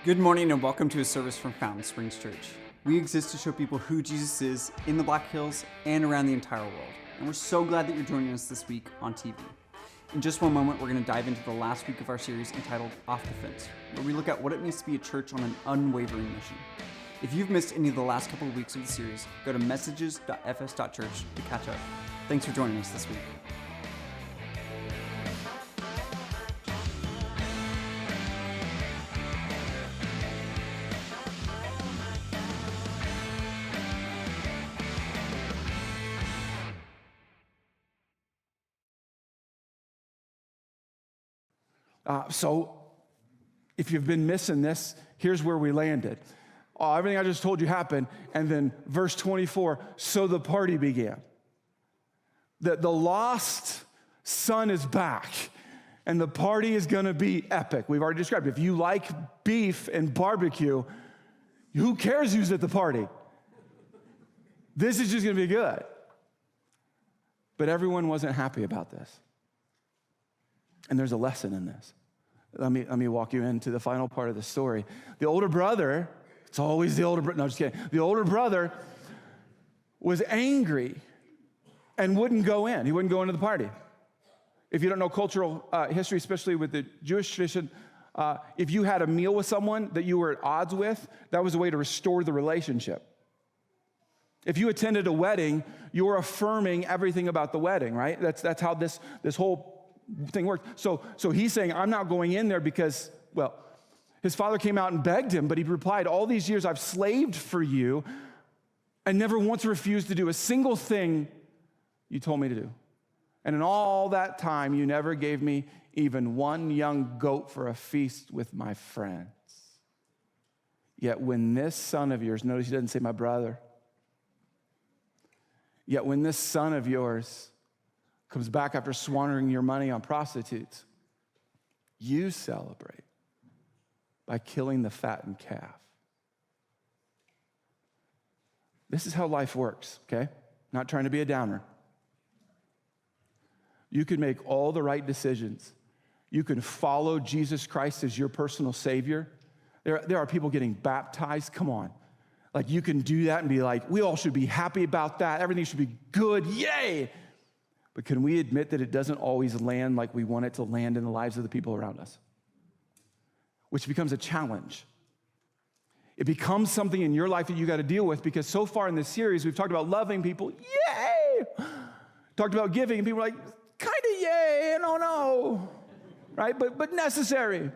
Good morning and welcome to a service from Fountain Springs Church. We exist to show people who Jesus is in the Black Hills and around the entire world. And we're so glad that you're joining us this week on TV. In just one moment, we're going to dive into the last week of our series entitled Off the Fence, where we look at what it means to be a church on an unwavering mission. If you've missed any of the last couple of weeks of the series, go to messages.fs.church to catch up. Thanks for joining us this week. So if you've been missing this, here's where we landed. Everything I just told you happened, and then verse 24, so the party began. The lost son is back, and the party is going to be epic. We've already described it. If you like beef and barbecue, who cares who's at the party? This is just going to be good. But everyone wasn't happy about this. And there's a lesson in this. Let me walk you into the final part of the story. The older brother, it's always the older brother, no, just kidding. The older brother was angry and wouldn't go in. He wouldn't go into the party. If you don't know cultural history, especially with the Jewish tradition, if you had a meal with someone that you were at odds with, that was a way to restore the relationship. If you attended a wedding, you were affirming everything about the wedding, right? That's how this whole thing worked. So he's saying, I'm not going in there because, well, his father came out and begged him, but he replied, all these years I've slaved for you and never once refused to do a single thing you told me to do. And in all that time, you never gave me even one young goat for a feast with my friends. Yet when this son of yours, notice he doesn't say my brother, yet when this son of yours comes back after squandering your money on prostitutes, you celebrate by killing the fattened calf. This is how life works, okay? Not trying to be a downer. You can make all the right decisions. You can follow Jesus Christ as your personal Savior. There are people getting baptized. Come on. Like, you can do that and be like, we all should be happy about that. Everything should be good. Yay! But can we admit that it doesn't always land like we want it to land in the lives of the people around us? Which becomes a challenge. It becomes something in your life that you got to deal with, because so far in this series, we've talked about loving people. Yay! Talked about giving, and people are like, kind of yay, and oh no. Right? But necessary.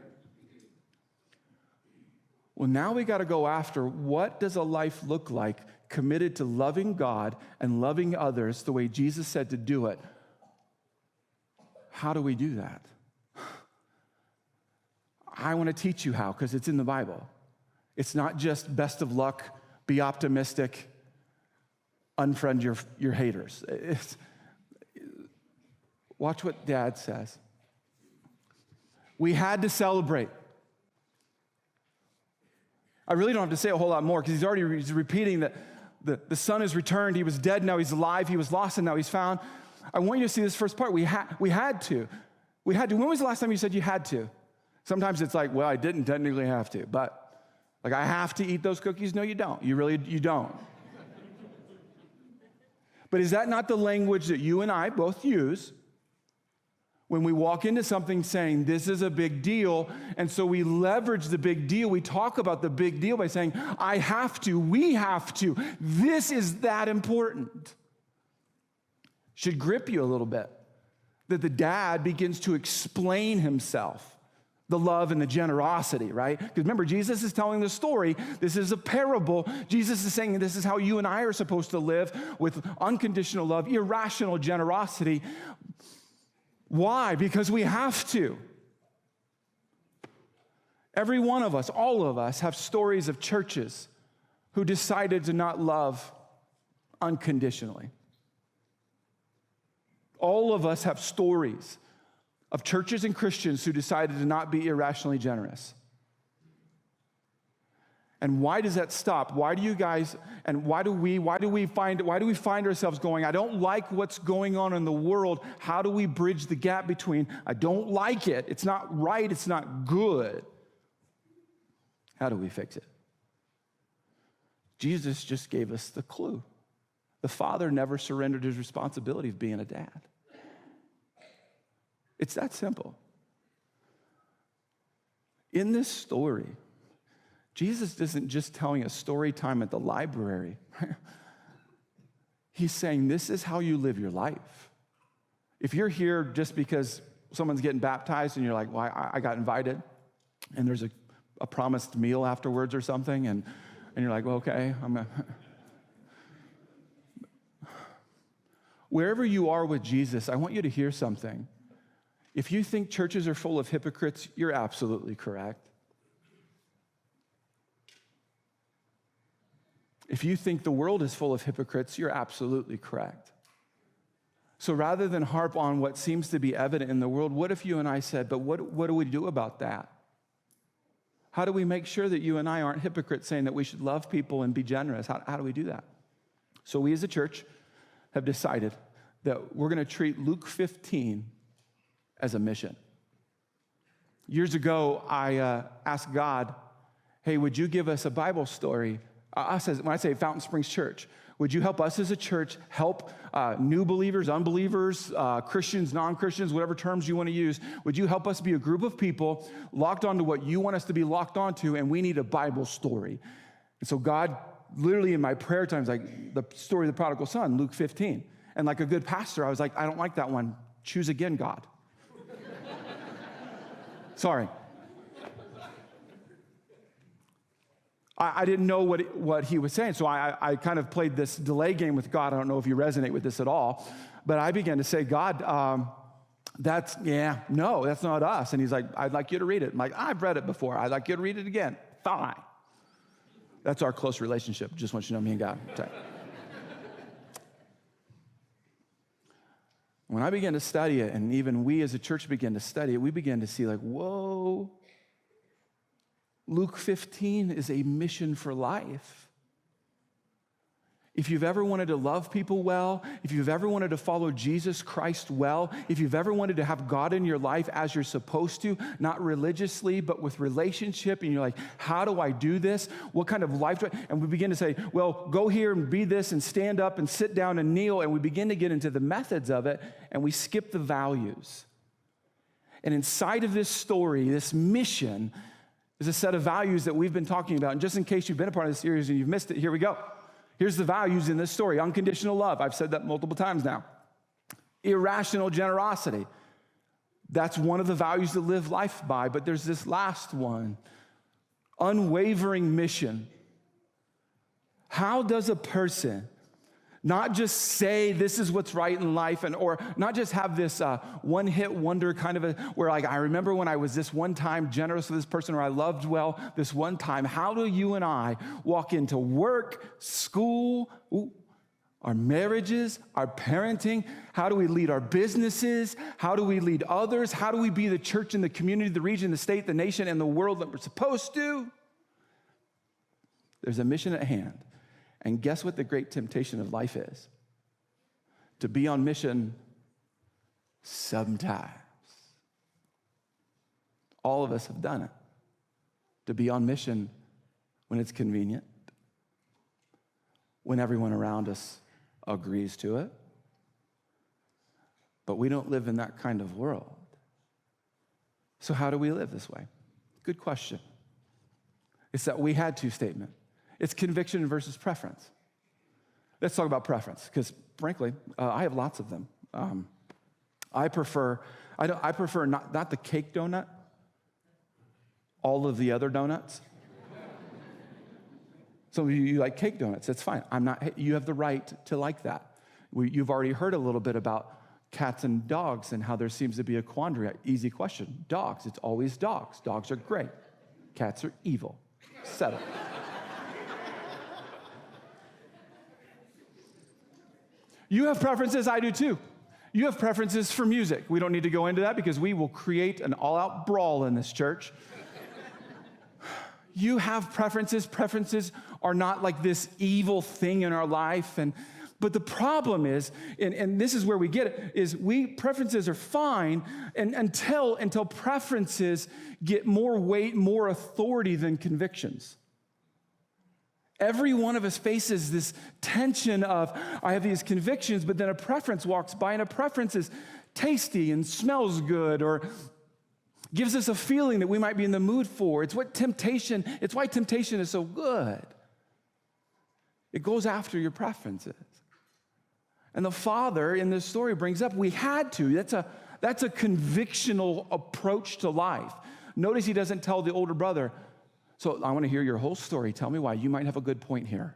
Well, now we got to go after, what does a life look like committed to loving God and loving others the way Jesus said to do it? How do we do that? I want to teach you how, because it's in the Bible. It's not just best of luck, be optimistic, unfriend your haters. Watch what Dad says. We had to celebrate. I really don't have to say a whole lot more, because he's repeating that the son has returned. He was dead, now he's alive. He was lost, and now he's found. I want you to see this first part. We had to. When was the last time you said you had to? Sometimes it's like, well, I didn't technically have to, but like, I have to eat those cookies? No, you don't. You don't. But is that not the language that you and I both use when we walk into something saying, this is a big deal, and so we leverage the big deal. We talk about the big deal by saying, I have to, we have to. This is that important. Should grip you a little bit that the dad begins to explain himself, the love and the generosity, right? Because remember, Jesus is telling the story. This is a parable. Jesus is saying this is how you and I are supposed to live, with unconditional love, irrational generosity. Why? Because we have to. Every one of us, all of us, have stories of churches who decided to not love unconditionally. All of us have stories of churches and Christians who decided to not be irrationally generous. And why does that stop? Why do you guys, and why do we find ourselves going, I don't like what's going on in the world. How do we bridge the gap between, I don't like it, it's not right, it's not good, How do we fix it? Jesus just gave us the clue. The father never surrendered his responsibility of being a dad. It's that simple. In this story, Jesus isn't just telling a story time at the library. He's saying, this is how you live your life. If you're here just because someone's getting baptized and you're like, well, I got invited, and there's a promised meal afterwards or something, and you're like, well, okay, Wherever you are with Jesus, I want you to hear something. If you think churches are full of hypocrites, you're absolutely correct. If you think the world is full of hypocrites, you're absolutely correct. So rather than harp on what seems to be evident in the world, what if you and I said, but what do we do about that? How do we make sure that you and I aren't hypocrites saying that we should love people and be generous? How do we do that? So we as a church have decided that we're going to treat Luke 15 as a mission. Years ago, I asked God, hey, would you give us a Bible story? When I say Fountain Springs Church, would you help us as a church help new believers, unbelievers, Christians, non-Christians, whatever terms you want to use? Would you help us be a group of people locked onto what you want us to be locked onto, and we need a Bible story? And so God, literally in my prayer times, like the story of the prodigal son, Luke 15. And like a good pastor, I was like, I don't like that one. Choose again, God. Sorry. I didn't know what he was saying, so I kind of played this delay game with God. I don't know if you resonate with this at all, but I began to say, God, that's not us. And he's like, I'd like you to read it. I'm like, I've read it before. I'd like you to read it again. Fine. That's our close relationship. Just want you to know, me and God. When I began to study it, and even we as a church began to study it, we began to see like, whoa, Luke 15 is a mission for life. If you've ever wanted to love people well, if you've ever wanted to follow Jesus Christ well, if you've ever wanted to have God in your life as you're supposed to, not religiously, but with relationship, and you're like, how do I do this? What kind of life do I? And we begin to say, well, go here and be this and stand up and sit down and kneel, and we begin to get into the methods of it, and we skip the values. And inside of this story, this mission, is a set of values that we've been talking about. And just in case you've been a part of this series and you've missed it, here we go. Here's the values in this story. Unconditional love. I've said that multiple times now. Irrational generosity. That's one of the values to live life by. But there's this last one. Unwavering mission. How does a person not just say this is what's right in life, or not just have this one-hit wonder kind of where like, I remember when I was this one time generous with this person, or I loved well this one time. How do you and I walk into work, school, our marriages, our parenting? How do we lead our businesses? How do we lead others? How do we be the church in the community, the region, the state, the nation, and the world that we're supposed to? There's a mission at hand. And guess what the great temptation of life is? To be on mission sometimes. All of us have done it. To be on mission when it's convenient, when everyone around us agrees to it. But we don't live in that kind of world. So how do we live this way? Good question. It's that we had to statement. It's conviction versus preference. Let's talk about preference, because frankly, I have lots of them. I prefer not the cake donut, all of the other donuts. Some of you like cake donuts. That's fine. You have the right to like that. You've already heard a little bit about cats and dogs and how there seems to be a quandary. Easy question. Dogs. It's always dogs. Dogs are great. Cats are evil. Settle. You have preferences, I do too. You have preferences for music. We don't need to go into that because we will create an all-out brawl in this church. You have preferences. Preferences are not like this evil thing in our life. And But the problem is, and this is where we get it, is preferences are fine until preferences get more weight, more authority than convictions. Every one of us faces this tension of, I have these convictions, but then a preference walks by, and a preference is tasty and smells good, or gives us a feeling that we might be in the mood for. It's why temptation is so good. It goes after your preferences. And the father in this story brings up, we had to. That's a convictional approach to life. Notice he doesn't tell the older brother, so I want to hear your whole story. Tell me why. You might have a good point here.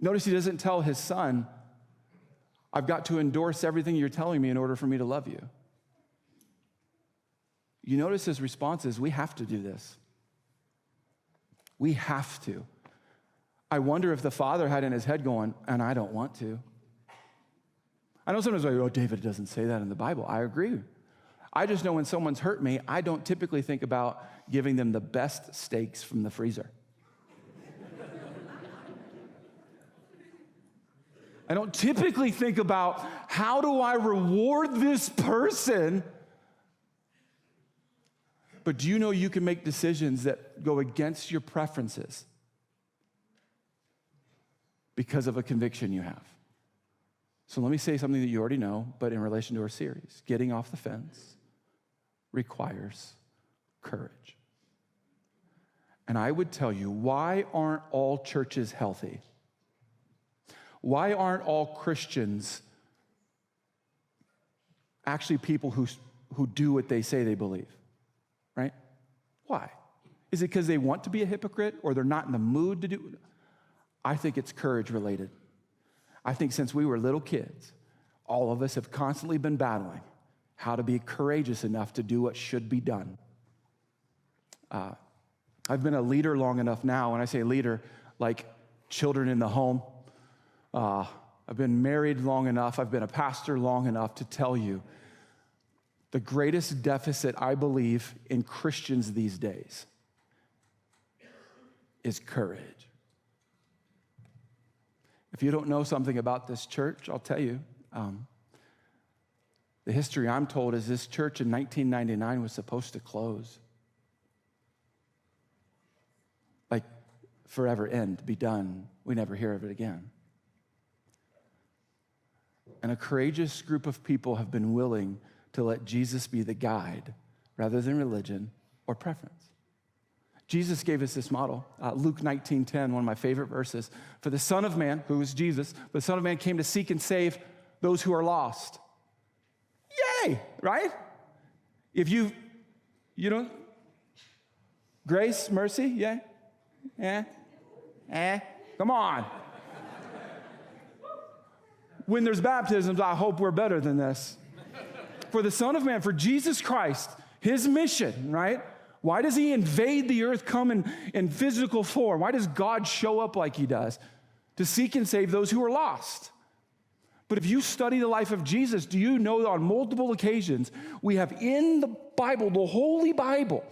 Notice he doesn't tell his son, I've got to endorse everything you're telling me in order for me to love you. You notice his response is, we have to do this. We have to. I wonder if the father had in his head going, and I don't want to. I know sometimes we're like, oh, David doesn't say that in the Bible. I agree. I just know when someone's hurt me, I don't typically think about giving them the best steaks from the freezer. I don't typically think about, how do I reward this person? But do you know you can make decisions that go against your preferences because of a conviction you have? So let me say something that you already know, but in relation to our series, getting off the fence requires courage. And I would tell you, why aren't all churches healthy? Why aren't all Christians actually people who do what they say they believe, right? Why? Is it because they want to be a hypocrite or they're not in the mood to do it? I think it's courage related. I think since we were little kids, all of us have constantly been battling how to be courageous enough to do what should be done. I've been a leader long enough now. When I say leader, like children in the home. I've been married long enough. I've been a pastor long enough to tell you the greatest deficit I believe in Christians these days is courage. If you don't know something about this church, I'll tell you. The history I'm told is this church in 1999 was supposed to close. Like forever end, be done. We never hear of it again. And a courageous group of people have been willing to let Jesus be the guide rather than religion or preference. Jesus gave us this model. Luke 19:10, one of my favorite verses. For the Son of Man, who is Jesus, the Son of Man came to seek and save those who are lost. Yay, right? If you don't, grace, mercy, yay? Come on. When there's baptisms, I hope we're better than this. For the Son of Man, for Jesus Christ, his mission, right? Why does he invade the earth, come in physical form? Why does God show up like he does? To seek and save those who are lost. But if you study the life of Jesus, do you know that on multiple occasions, we have in the Bible, the Holy Bible,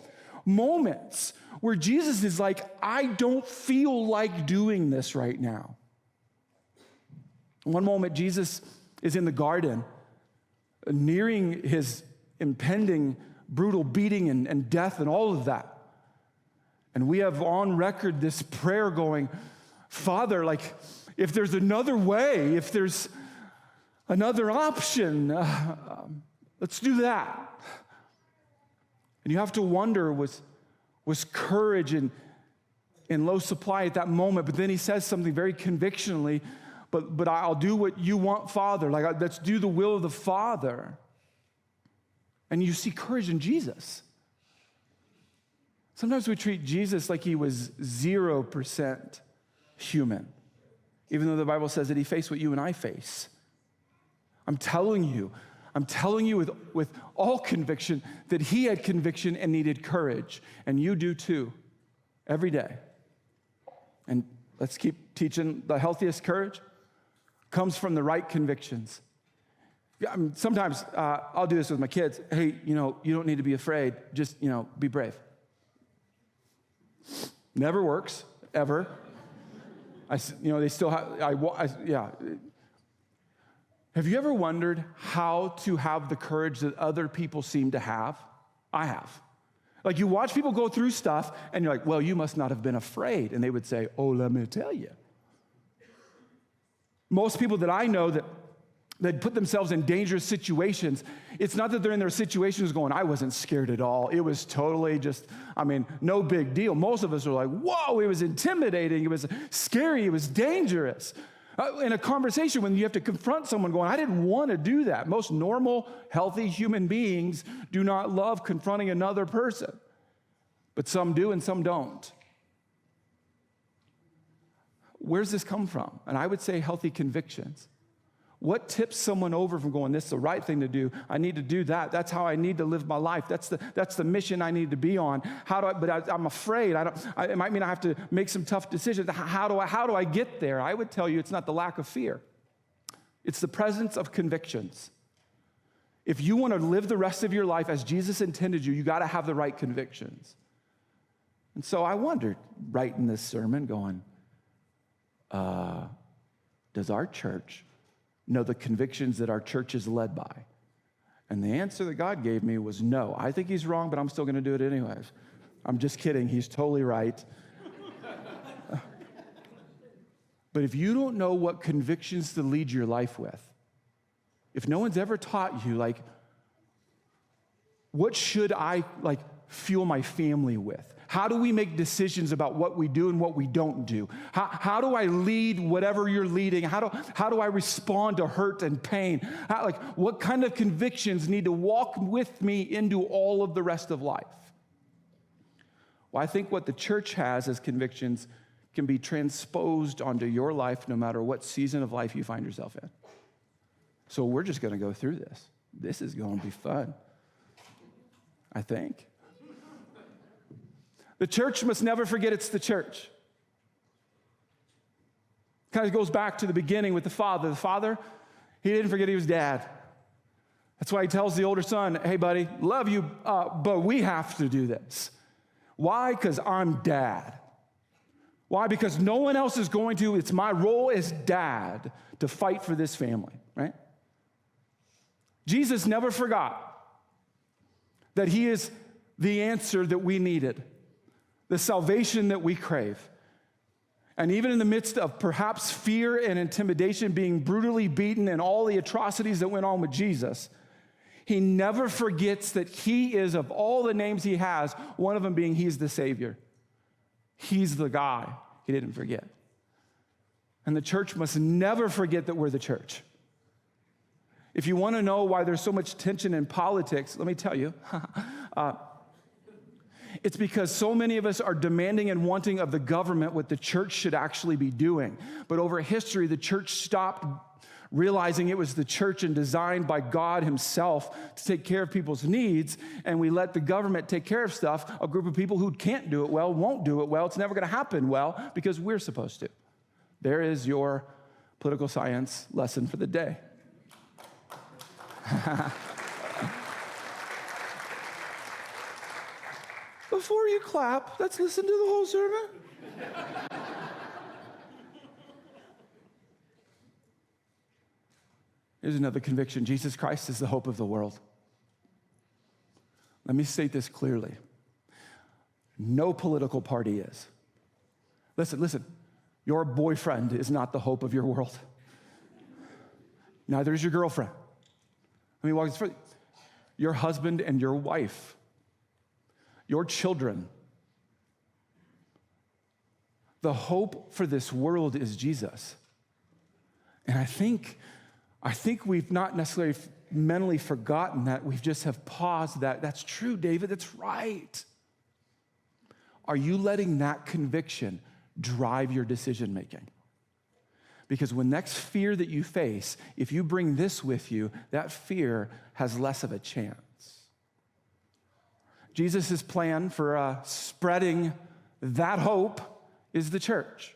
moments where Jesus is like, I don't feel like doing this right now. One moment, Jesus is in the garden, nearing his impending brutal beating and death and all of that. And we have on record this prayer going, Father, like, if there's another way, if there's another option, let's do that. And you have to wonder, was courage in low supply at that moment? But then he says something very convictionally, but I'll do what you want, Father. Like, let's do the will of the Father. And you see courage in Jesus. Sometimes we treat Jesus like he was 0% human, even though the Bible says that he faced what you and I face. I'm telling you with all conviction that he had conviction and needed courage, and you do too, every day. And let's keep teaching the healthiest courage comes from the right convictions. Sometimes I'll do this with my kids. Hey, you don't need to be afraid. Just, be brave. Never works, ever. They still have, yeah. Have you ever wondered how to have the courage that other people seem to have? I have. Like you watch people go through stuff and you're like, well, you must not have been afraid. And they would say, oh, let me tell you. Most people that I know that put themselves in dangerous situations, it's not that they're in their situations going, I wasn't scared at all. It was totally just, no big deal. Most of us are like, whoa, it was intimidating. It was scary. It was dangerous. In a conversation when you have to confront someone going, I didn't want to do that. Most normal, healthy human beings do not love confronting another person. But some do and some don't. Where's this come from? And I would say healthy convictions. What tips someone over from going, this is the right thing to do. I need to do that. That's how I need to live my life. That's the mission I need to be on. I'm afraid. It might mean I have to make some tough decisions. How do I get there? I would tell you it's not the lack of fear. It's the presence of convictions. If you want to live the rest of your life as Jesus intended you got to have the right convictions. And so I wondered, writing this sermon, going, does our church know the convictions that our church is led by? And the answer that God gave me was no. I think he's wrong, but I'm still going to do it anyways. I'm just kidding. He's totally right. But if you don't know what convictions to lead your life with, if no one's ever taught you, like, what should I, fuel my family with? How do we make decisions about what we do and what we don't do? How do I lead whatever you're leading? How do I respond to hurt and pain? What kind of convictions need to walk with me into all of the rest of life? Well, I think what the church has as convictions can be transposed onto your life no matter what season of life you find yourself in. So we're just going to go through this. This is going to be fun, I think. The church must never forget it's the church. Kind of goes back to the beginning with the father. The father, he didn't forget he was dad. That's why he tells the older son, hey, buddy, love you, but we have to do this. Why? Because I'm dad. Why? Because no one else is going to. It's my role as dad to fight for this family, right? Jesus never forgot that he is the answer that we needed, the salvation that we crave. And even in the midst of perhaps fear and intimidation, being brutally beaten and all the atrocities that went on with Jesus, he never forgets that he is, of all the names he has, one of them being he's the Savior. He's the guy. He didn't forget. And the church must never forget that we're the church. If you want to know why there's so much tension in politics, let me tell you. It's because so many of us are demanding and wanting of the government what the church should actually be doing. But over history, the church stopped realizing it was the church and designed by God himself to take care of people's needs, and we let the government take care of stuff, a group of people who can't do it well, won't do it well, it's never going to happen well because we're supposed to. There is your political science lesson for the day. Before you clap, let's listen to the whole sermon. Here's another conviction. Jesus Christ is the hope of the world. Let me state this clearly. No political party is. Listen. Your boyfriend is not the hope of your world. Neither is your girlfriend. Let me walk this further. Your husband and your wife. Your children. The hope for this world is Jesus. And I think we've not necessarily mentally forgotten that. We just have paused that. That's true, David. That's right. Are you letting that conviction drive your decision making? Because when next fear that you face, if you bring this with you, that fear has less of a chance. Jesus' plan for spreading that hope is the church.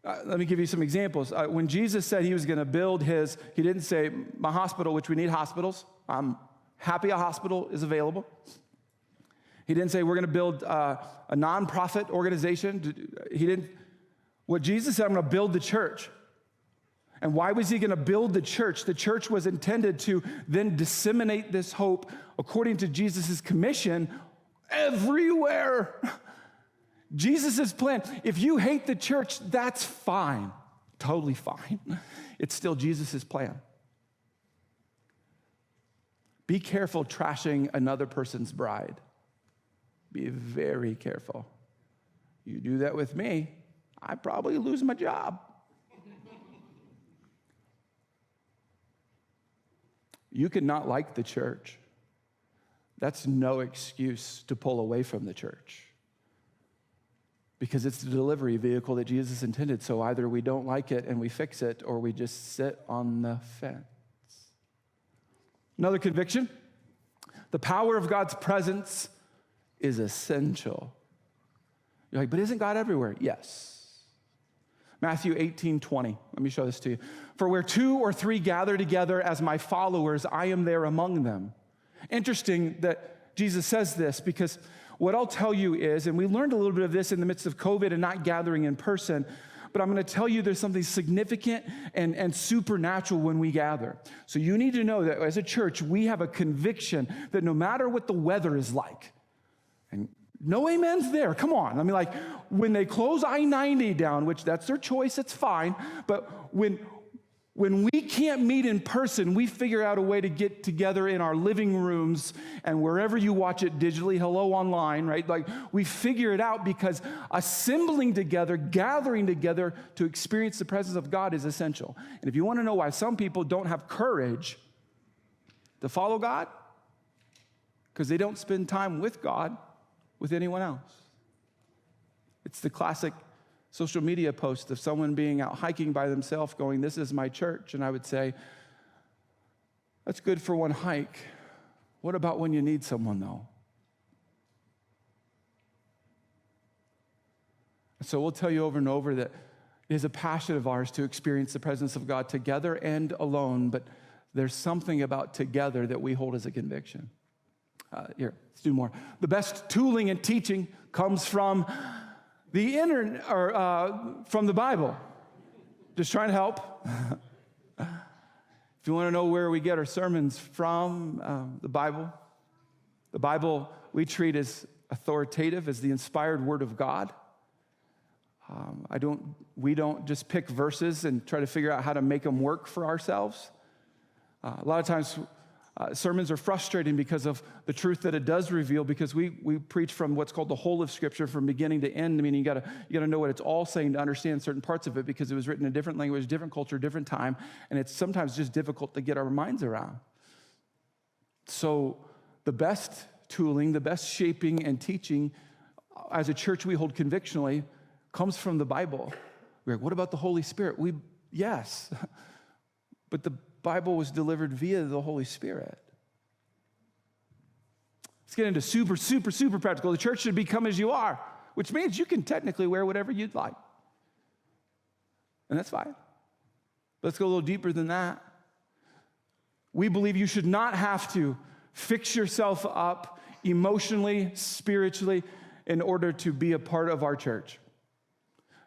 Let me give you some examples. When Jesus said he was going to build he didn't say, my hospital, which we need hospitals. I'm happy a hospital is available. He didn't say we're going to build a nonprofit organization. What Jesus said, I'm going to build the church. And why was he going to build the church? The church was intended to then disseminate this hope according to Jesus' commission everywhere. Jesus' plan. If you hate the church, that's fine. Totally fine. It's still Jesus' plan. Be careful trashing another person's bride. Be very careful. You do that with me, I'd probably lose my job. You could not like the church. That's no excuse to pull away from the church. Because it's the delivery vehicle that Jesus intended. So either we don't like it and we fix it, or we just sit on the fence. Another conviction: the power of God's presence is essential. You're like, but isn't God everywhere? Yes. Matthew 18:20. Let me show this to you. For where 2 or 3 gather together as my followers, I am there among them. Interesting that Jesus says this, because what I'll tell you is, and we learned a little bit of this in the midst of COVID and not gathering in person, but I'm going to tell you there's something significant and supernatural when we gather. So you need to know that as a church, we have a conviction that no matter what the weather is like, and no amens there, come on. I mean, like, when they close I-90 down, which that's their choice, it's fine, but when we can't meet in person, we figure out a way to get together in our living rooms and wherever you watch it digitally, hello online, right? Like, we figure it out because assembling together, gathering together to experience the presence of God is essential. And if you want to know why some people don't have courage to follow God, because they don't spend time with God with anyone else. It's the classic social media post of someone being out hiking by themselves going, this is my church. And I would say, that's good for one hike. What about when you need someone, though? So we'll tell you over and over that it is a passion of ours to experience the presence of God together and alone, but there's something about together that we hold as a conviction. Here, let's do more. The best tooling and teaching comes from the internet, or from the Bible. Just trying to help. If you want to know where we get our sermons from, the Bible we treat as authoritative, as the inspired Word of God. We don't just pick verses and try to figure out how to make them work for ourselves. A lot of times, sermons are frustrating because of the truth that it does reveal, because we preach from what's called the whole of Scripture from beginning to end. I mean, you gotta know what it's all saying to understand certain parts of it, because it was written in a different language, different culture, different time, and it's sometimes just difficult to get our minds around. So the best tooling, the best shaping and teaching as a church we hold convictionally comes from the Bible. We're like, what about the Holy Spirit? Yes, but the Bible was delivered via the Holy Spirit. Let's get into super practical. The church should become as you are, which means you can technically wear whatever you'd like. And that's fine. Let's go a little deeper than that. We believe you should not have to fix yourself up emotionally, spiritually, in order to be a part of our church.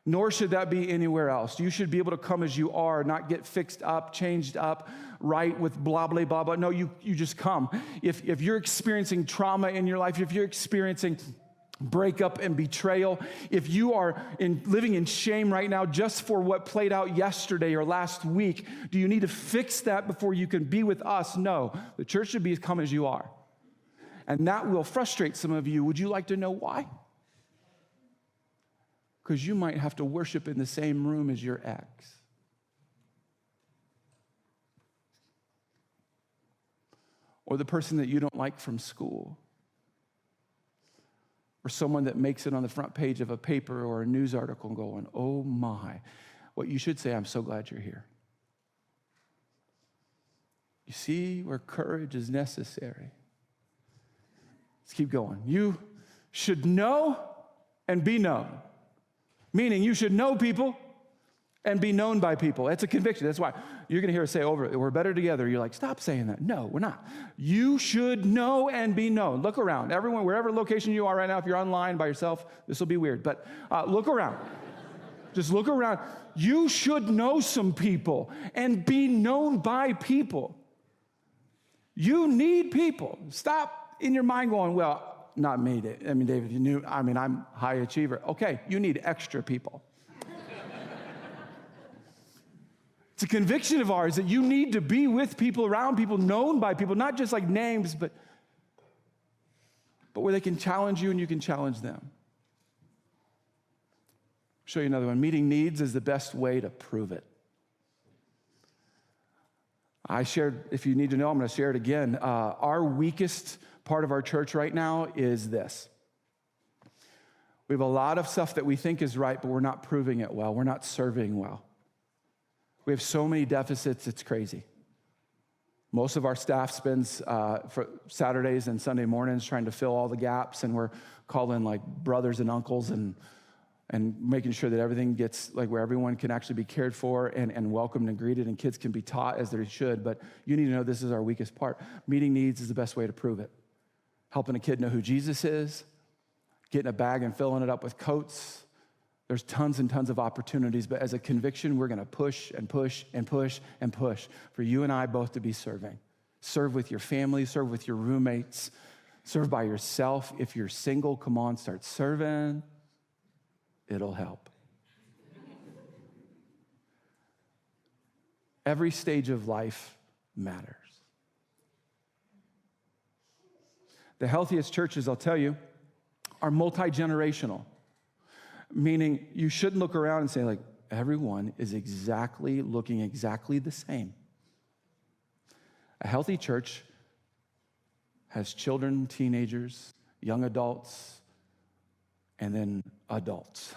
Nor should that be anywhere else. You should be able to come as you are, not get fixed up, changed up, right, with blah, blah, blah, blah. No, you just come. If you're experiencing trauma in your life, if you're experiencing breakup and betrayal, if you are living in shame right now just for what played out yesterday or last week, do you need to fix that before you can be with us? No. The church should be come as you are. And that will frustrate some of you. Would you like to know why? Because you might have to worship in the same room as your ex. Or the person that you don't like from school. Or someone that makes it on the front page of a paper or a news article going, oh my. What you should say, I'm so glad you're here. You see where courage is necessary. Let's keep going. You should know and be known. Meaning you should know people and be known by people. That's a conviction. That's why you're going to hear us say over it, we're better together. You're like, stop saying that. No, we're not. You should know and be known. Look around. Everyone, wherever location you are right now, if you're online by yourself, this will be weird, but look around. Just look around. You should know some people and be known by people. You need people. Stop in your mind going, well, not me. I mean, David, you knew, I'm high achiever. Okay, you need extra people. It's a conviction of ours that you need to be with people, around people, known by people, not just like names, but where they can challenge you and you can challenge them. Show you another one. Meeting needs is the best way to prove it. I shared, if you need to know, I'm going to share it again. Our weakest part of our church right now is this. We have a lot of stuff that we think is right, but we're not proving it well. We're not serving well. We have so many deficits, it's crazy. Most of our staff spends for Saturdays and Sunday mornings trying to fill all the gaps, and we're calling like brothers and uncles and making sure that everything gets like where everyone can actually be cared for and welcomed and greeted, and kids can be taught as they should. But you need to know this is our weakest part. Meeting needs is the best way to prove it. Helping a kid know who Jesus is, getting a bag and filling it up with coats. There's tons and tons of opportunities, but as a conviction, we're going to push and push and push and push for you and I both to be serving. Serve with your family, serve with your roommates, serve by yourself. If you're single, come on, start serving. It'll help. Every stage of life matters. The healthiest churches, I'll tell you, are multi-generational, meaning you shouldn't look around and say, like, everyone is looking exactly the same. A healthy church has children, teenagers, young adults, and then adults.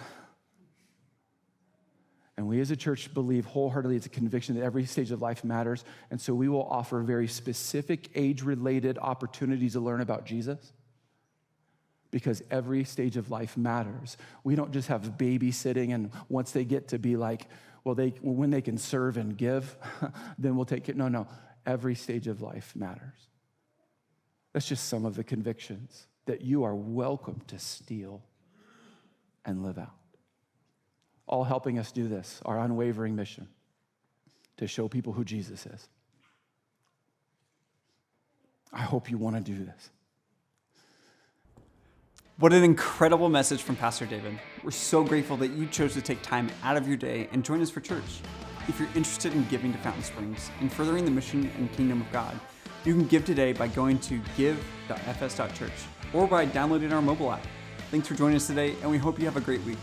And we as a church believe wholeheartedly it's a conviction that every stage of life matters. And so we will offer very specific age-related opportunities to learn about Jesus because every stage of life matters. We don't just have babysitting and once they get to be like, well, when they can serve and give, then we'll take it. No. Every stage of life matters. That's just some of the convictions that you are welcome to steal and live out. All helping us do this, our unwavering mission, to show people who Jesus is. I hope you want to do this. What an incredible message from Pastor David. We're so grateful that you chose to take time out of your day and join us for church. If you're interested in giving to Fountain Springs and furthering the mission and kingdom of God, you can give today by going to give.fs.church or by downloading our mobile app. Thanks for joining us today, and we hope you have a great week.